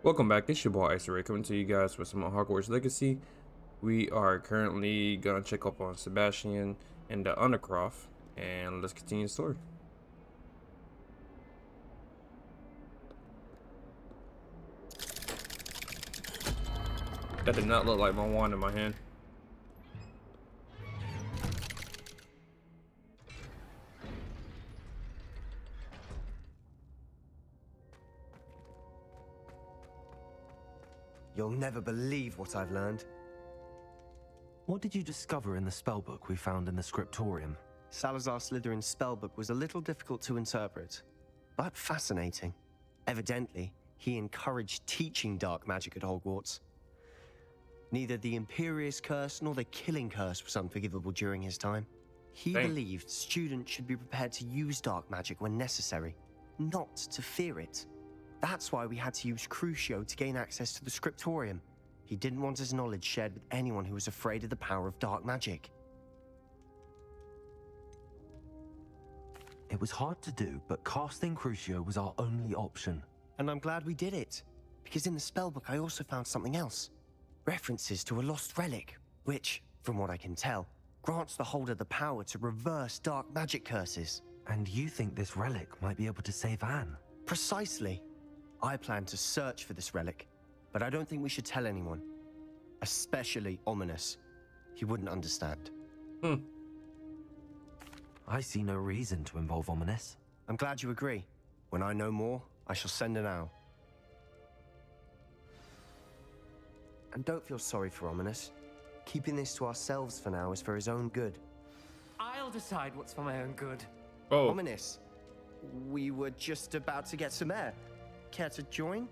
Welcome back, it's your boy IcyRae coming to you guys with some more Hogwarts Legacy. We are currently gonna check up on Sebastian and the Undercroft, and let's continue the story. That did not look like my wand in my hand. You'll never believe what I've learned. What did you discover in the spellbook we found in the scriptorium? Salazar Slytherin's spellbook was a little difficult to interpret, but fascinating. Evidently, he encouraged teaching dark magic at Hogwarts. Neither the Imperious Curse nor the Killing Curse was unforgivable during his time. He Dang. believed students should be prepared to use dark magic when necessary, not to fear it. That's why we had to use Crucio to gain access to the scriptorium. He didn't want his knowledge shared with anyone who was afraid of the power of dark magic. It was hard to do, but casting Crucio was our only option. And I'm glad we did it, because in the spellbook I also found something else. References to a lost relic, which, from what I can tell, grants the holder the power to reverse dark magic curses. And you think this relic might be able to save Anne? Precisely. I plan to search for this relic, but I don't think we should tell anyone. Especially Ominous. He wouldn't understand. I see no reason to involve Ominous. I'm glad you agree. When I know more, I shall send an owl. And don't feel sorry for Ominous. Keeping this to ourselves for now is for his own good. I'll decide what's for my own good. Oh, Ominous, we were just about to get some air. Care to join?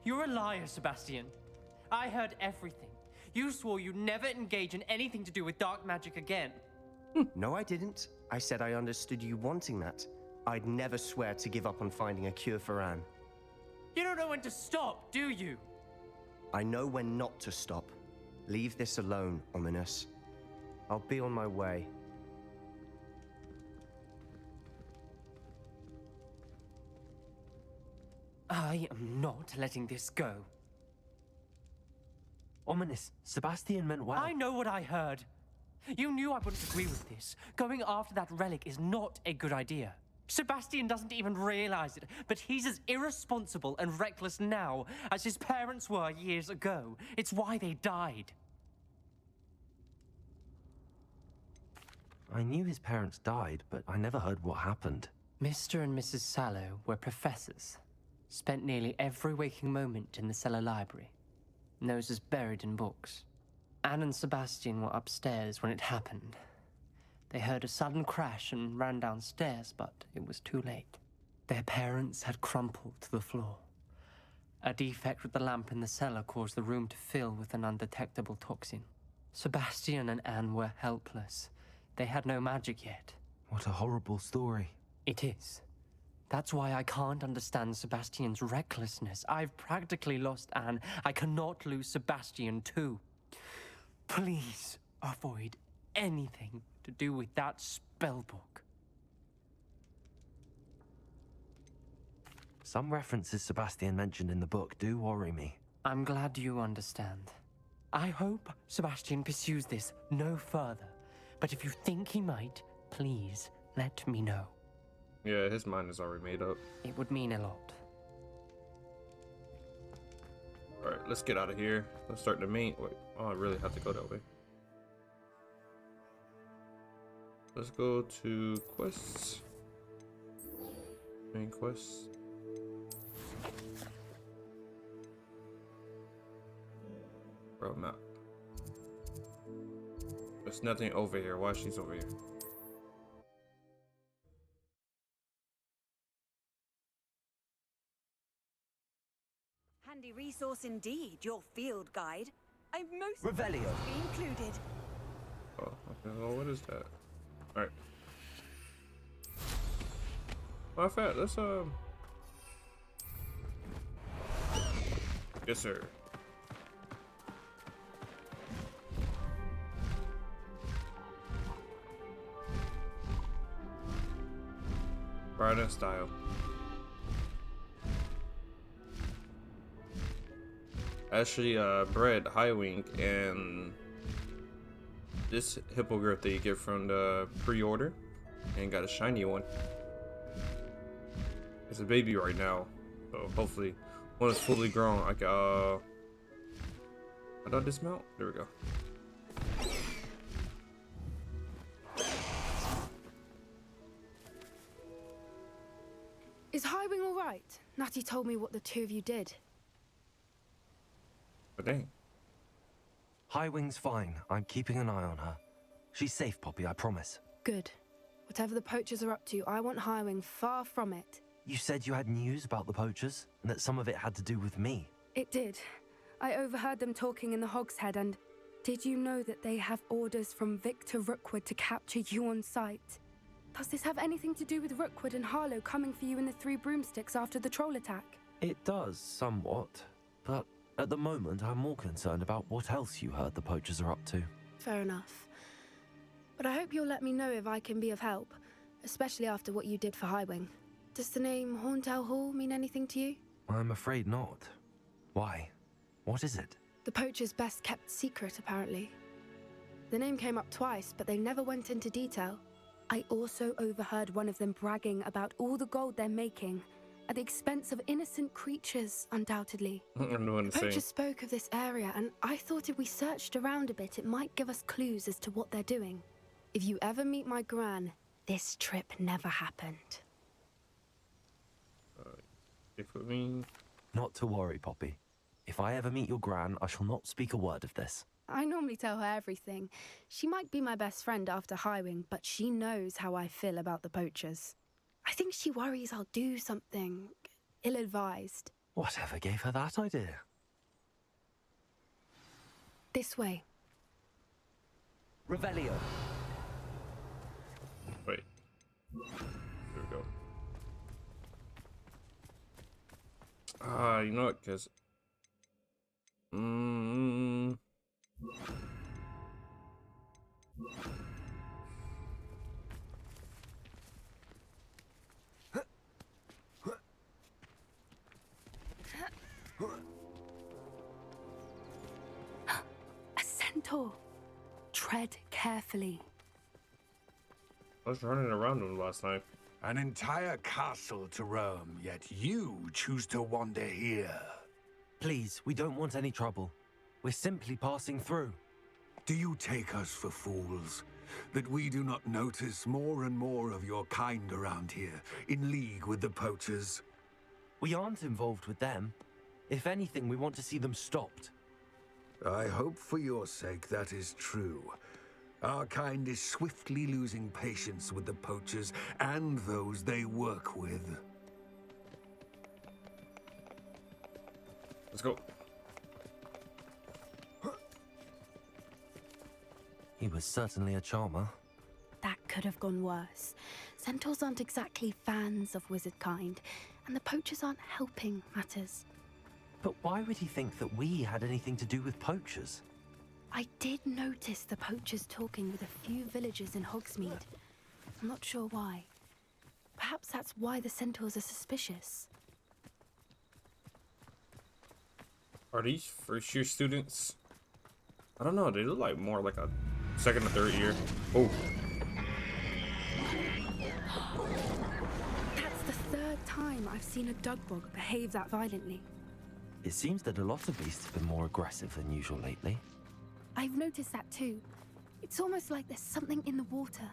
You're a liar, Sebastian. I heard everything. You swore you'd never engage in anything to do with dark magic again. No, I didn't. I said I understood you wanting that. I'd never swear to give up on finding a cure for Anne. You don't know when to stop, do you? I know when not to stop. Leave this alone, Ominous. I'll be on my way. I am not letting this go. Ominous, Sebastian meant well. I know what I heard. You knew I wouldn't agree with this. Going after that relic is not a good idea. Sebastian doesn't even realize it, but he's as irresponsible and reckless now as his parents were years ago. It's why they died. I knew his parents died, but I never heard what happened. Mr. and Mrs. Sallow were professors. Spent nearly every waking moment in the cellar library. Noses buried in books. Anne and Sebastian were upstairs when it happened. They heard a sudden crash and ran downstairs, but it was too late. Their parents had crumpled to the floor. A defect with the lamp in the cellar caused the room to fill with an undetectable toxin. Sebastian and Anne were helpless. They had no magic yet. What a horrible story. It is. That's why I can't understand Sebastian's recklessness. I've practically lost Anne. I cannot lose Sebastian too. Please avoid anything to do with that spellbook. Some references Sebastian mentioned in the book do worry me. I'm glad you understand. I hope Sebastian pursues this no further. But if you think he might, please let me know. yeah, his mind is already made up. It would mean a lot. All right, let's get out of here. Let's start the main. Wait, oh, I really have to go that way. Let's go to quests. Main quests. Bro, map. There's nothing over here. Why she's over here? Handy resource indeed, your field guide. I most Revelio. be included. Oh, okay. Well, what is that? All right. Matter of fact, let's Yes, sir. Pride and style. Actually, bred Highwing and this hippogriff that you get from the pre-order, and got a shiny one. It's a baby right now, so hopefully when it's fully grown, I can how do I dismount? There we go. Is Highwing all right? Natty told me what the two of you did. But dang. Highwing's fine. I'm keeping an eye on her. She's safe, Poppy, I promise. Good. Whatever the poachers are up to, I want Highwing far from it. You said you had news about the poachers, and that some of it had to do with me. It did. I overheard them talking in the Hogshead, and did you know that they have orders from Victor Rookwood to capture you on sight? Does this have anything to do with Rookwood and Harlow coming for you in the Three Broomsticks after the troll attack? It does, somewhat. But at the moment, I'm more concerned about what else you heard the poachers are up to. Fair enough. But I hope you'll let me know if I can be of help, especially after what you did for Highwing. Does the name Horntail Hall mean anything to you? I'm afraid not. Why? What is it? The poacher's best kept secret, apparently. The name came up twice, but they never went into detail. I also overheard one of them bragging about all the gold they're making, at the expense of innocent creatures, undoubtedly. The Poachers spoke of this area, and I thought if we searched around a bit, it might give us clues as to what they're doing. If you ever meet my gran, this trip never happened. Not to worry, Poppy. If I ever meet your gran, I shall not speak a word of this. I normally tell her everything. She might be my best friend after Highwing, but she knows how I feel about the poachers. I think she worries I'll do something ill-advised. Whatever gave her that idea? This way. Revelio. Wait. There we go. You know what? Because A centaur. Tread carefully. I was running around them last night. An entire castle to roam, yet you choose to wander here. Please, we don't want any trouble. We're simply passing through. Do you take us for fools? That we do not notice more and more of your kind around here, in league with the poachers? We aren't involved with them. If anything, we want to see them stopped. I hope for your sake that is true. Our kind is swiftly losing patience with the poachers and those they work with. Let's go. He was certainly a charmer. That could have gone worse. Centaurs aren't exactly fans of wizard kind, and the poachers aren't helping matters. But why would he think that we had anything to do with poachers? I did notice the poachers talking with a few villagers in Hogsmeade. I'm not sure why. Perhaps that's why the centaurs are suspicious. Are these first year students? I don't know. They look like more like a second or third year. Oh. That's the third time I've seen a dugbog behave that violently. It seems that a lot of beasts have been more aggressive than usual lately. I've noticed that too. It's almost like there's something in the water.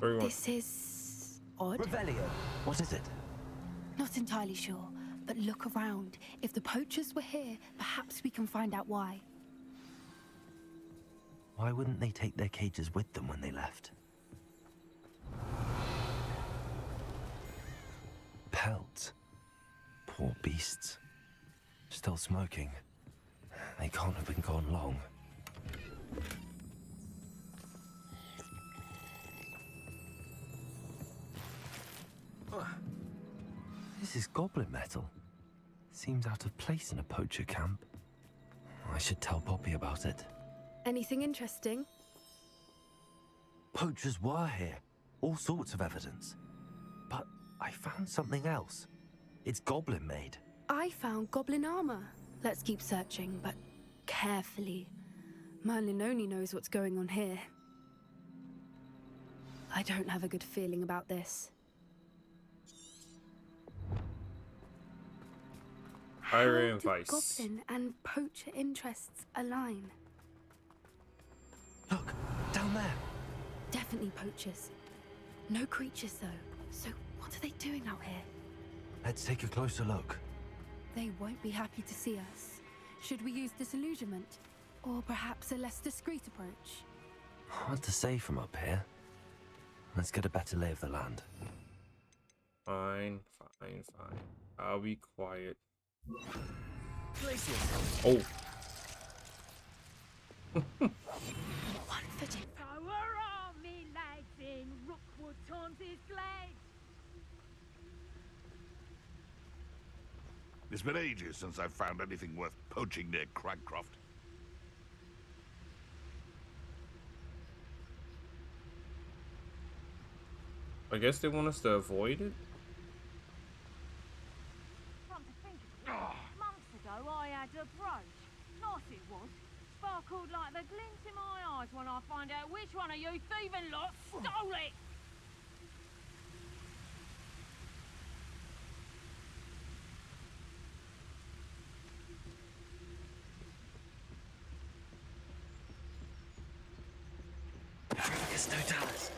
This is odd. Revelio. What is it? Not entirely sure, but look around. If the poachers were here, perhaps we can find out why. Why wouldn't they take their cages with them when they left? Pelts. Poor beasts. Still smoking. They can't have been gone long. This is goblin metal. Seems out of place in a poacher camp. I should tell Poppy about it. Anything interesting? Poachers were here. All sorts of evidence. But I found something else. It's goblin made. I found goblin armor. Let's keep searching, but carefully. Merlin only knows what's going on here. I don't have a good feeling about this. IcyRae How and do Vice. goblin and poacher interests align? Look, down there. Definitely poachers. No creatures, though. So what are they doing out here? Let's take a closer look. They won't be happy to see us. Should we use disillusionment? Or perhaps a less discreet approach? Hard to say from up here. Let's get a better lay of the land. Fine. I'll be quiet. Glacius. Oh. One-footed. So are me lads in Rookwood Taunty's glade. It's been ages since I've found anything worth poaching near Cragcroft. I guess they want us to avoid it? Come to think of it, months ago I had a brooch. Nice it was. Sparkled like the glint in my eyes when I find out which one of you thieving lot stole it. It's no Dallas.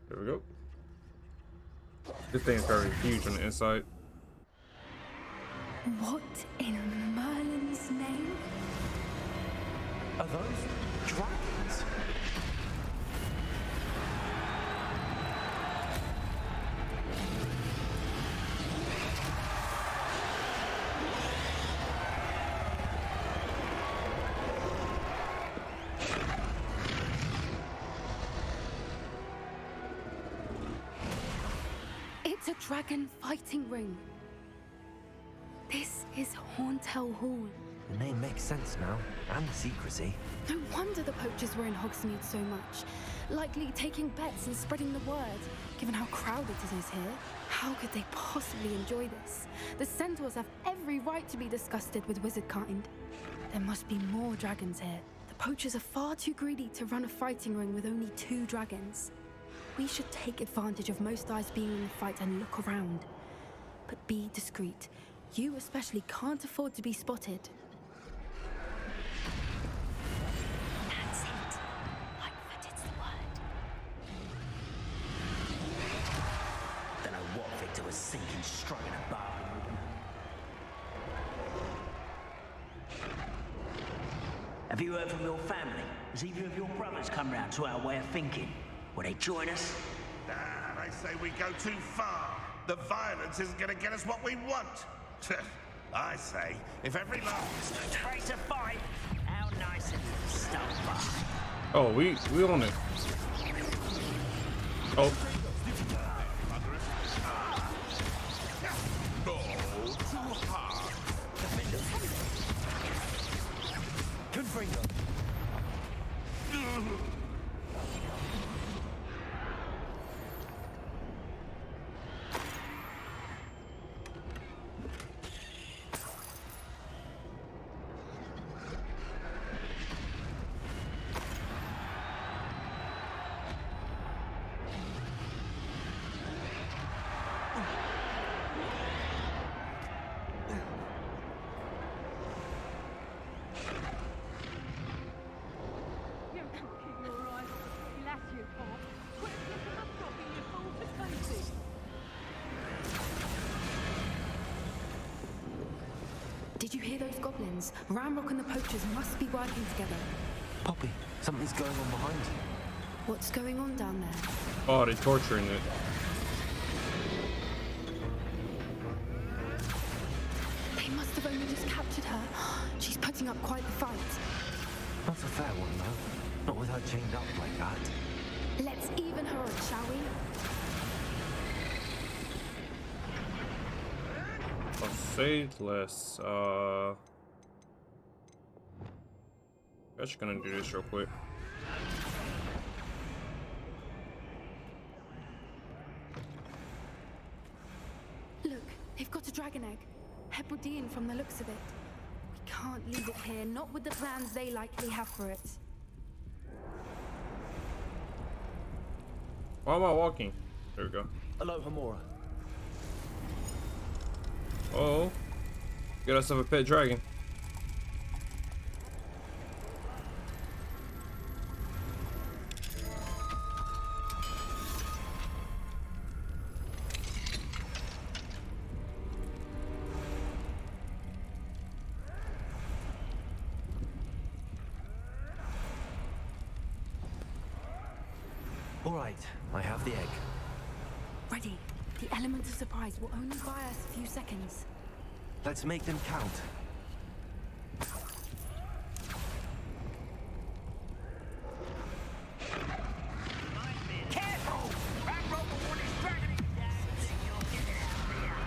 There we go. This thing's very huge on the inside. What in Merlin's name? Are those dragons? It's a dragon fighting ring. This is Hauntel Hall. The name makes sense now, and the secrecy. No wonder the poachers were in Hogsmeade so much. Likely taking bets and spreading the word, given how crowded it is here. How could they possibly enjoy this? The centaurs have every right to be disgusted with wizard kind. There must be more dragons here. The poachers are far too greedy to run a fighting ring with only 2 dragons. We should take advantage of most eyes being in the fight and look around. But be discreet. You especially can't afford to be spotted. That's it. Lightfooted's the word. Don't know what Victor was thinking, struck in a bar. Have you heard from your family? Has either of your brothers come round to our way of thinking? Will they join us? Nah, I say we go too far. The violence isn't gonna get us what we want. I say, if every last... Try to fight. How nice of you to stop by. Oh, we on it. Oh. Confringo. You can keep your eyes on the pretty lass you caught. Quit flicking the stock in your full to pieces. Did you hear those goblins? Ramrock and the poachers must be working together. Poppy, something's going on behind you. What's going on down there? Oh, they're torturing it. They must have only just captured her. She's putting up quite the fight. Not a fair one, though. Not with her chained up like that. Let's even her on, shall we? I'll say less. Just gonna do this real quick. Look, they've got a dragon egg. Hebridean from the looks of it. We can't leave it here, not with the plans they likely have for it. Why am I walking? There we go. Hello, Hamura. Oh, get ourselves a pet dragon. All right, I have the egg. Ready. The element of surprise will only buy us a few seconds. Let's make them count. Careful! That rope one is dragging it down. You'll get it out there.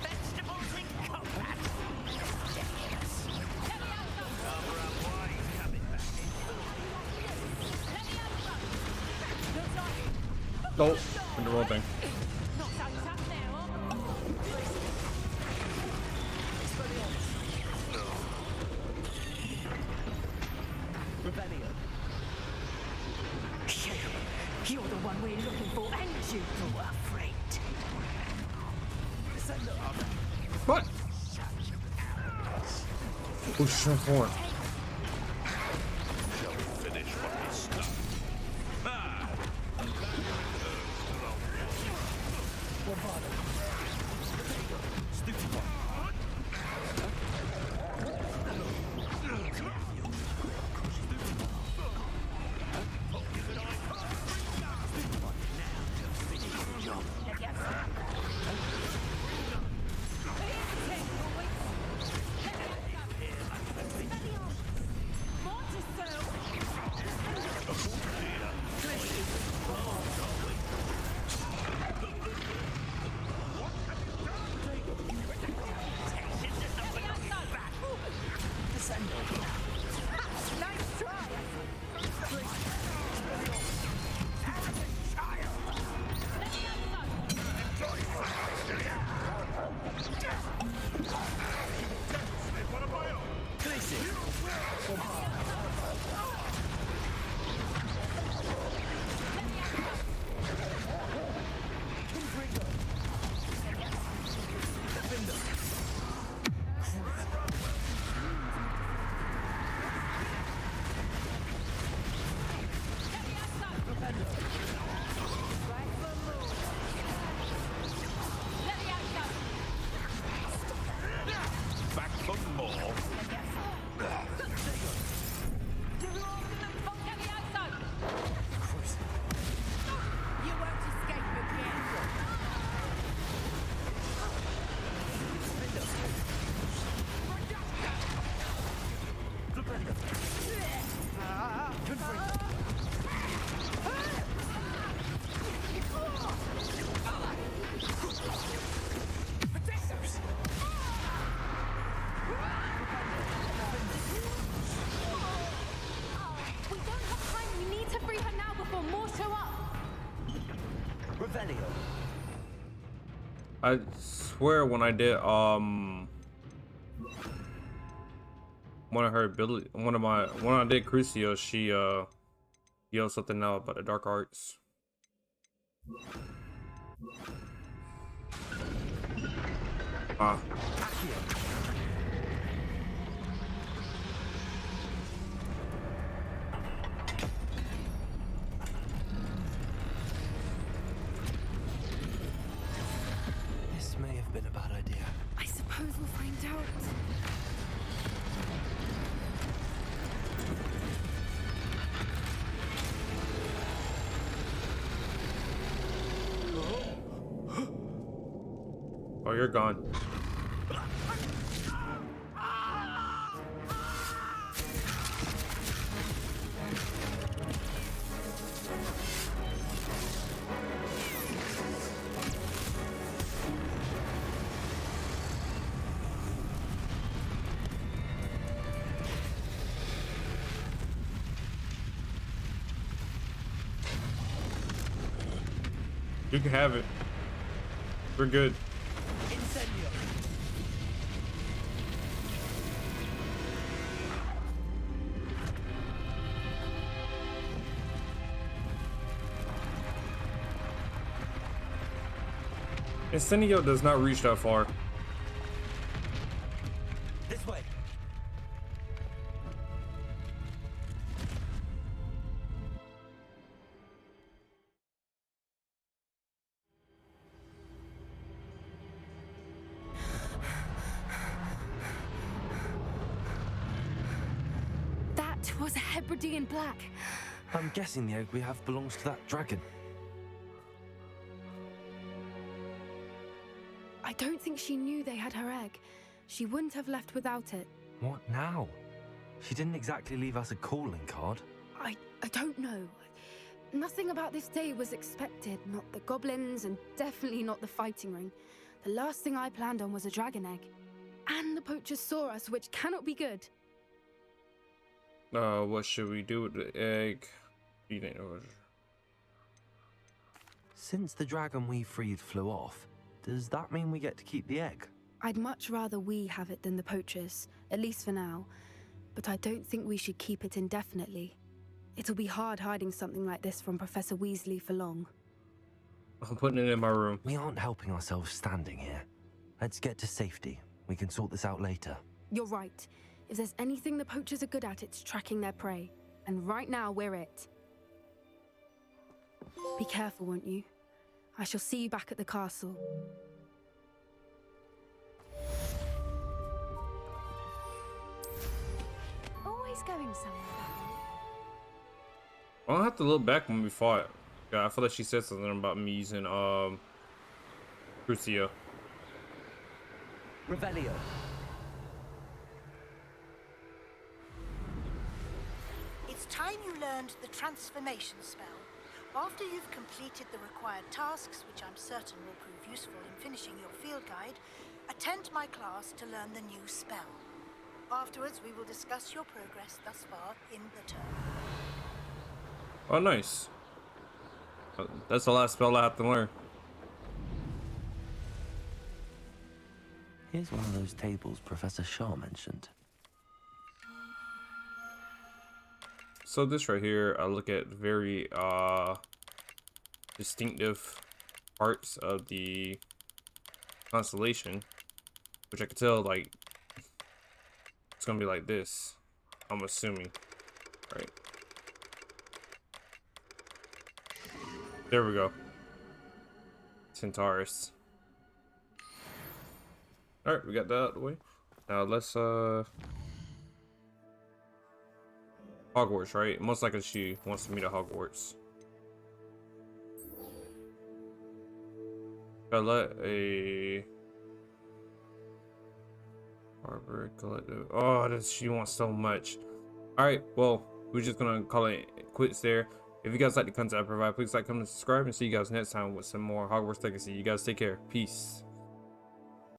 Vegetables in combat. Ridiculous. Cover up, boy. He's coming back. Nope, did the wrong thing. You're the one we're looking for, and you were afraid. What? Push your horn. I swear when I did one of her ability, when I did Crucio, she yelled something out about the dark arts. Ah. This may have been a bad idea. I suppose we'll find out. Oh, you're gone. You can have it. We're good. Incendio. Incendio does not reach that far. This way. That was a Hebridean black. I'm guessing the egg we have belongs to that dragon. I don't think she knew they had her egg. She wouldn't have left without it. What now? She didn't exactly leave us a calling card. I don't know. Nothing about this day was expected. Not the goblins, and definitely not the fighting ring. The last thing I planned on was a dragon egg. And the poachers saw us, which cannot be good. What should we do with the egg? You think? Since the dragon we freed flew off, does that mean we get to keep the egg? I'd much rather we have it than the poachers, at least for now. But I don't think we should keep it indefinitely. It'll be hard hiding something like this from Professor Weasley for long. I'm putting it in my room. We aren't helping ourselves standing here. Let's get to safety. We can sort this out later. You're right. If there's anything the poachers are good at, it's tracking their prey. And right now, we're it. Be careful, won't you? I shall see you back at the castle. Always going somewhere. I'll have to look back when we fought. Yeah, I feel like she said something about me using Crucia. Revelio. It's time you learned the transformation spell. After you've completed the required tasks, which I'm certain will prove useful in finishing your field guide, attend my class to learn the new spell. Afterwards, we will discuss your progress thus far in the term. Oh, nice. That's the last spell I have to learn. Here's one of those tables Professor Shaw mentioned. So this right here, I look at very distinctive parts of the constellation, which I could tell like it's gonna be like this. I'm assuming, right? There we go. Centaurus. All right, we got that out of the way. Now let's Hogwarts, right? Most likely she wants to meet at Hogwarts. Gotta let a Harvard collective. Oh, this she wants so much. All right, well, we're just gonna call it quits there. If you guys like the content I provide, please like, comment, and subscribe, and see you guys next time with some more Hogwarts Legacy. You guys take care. Peace.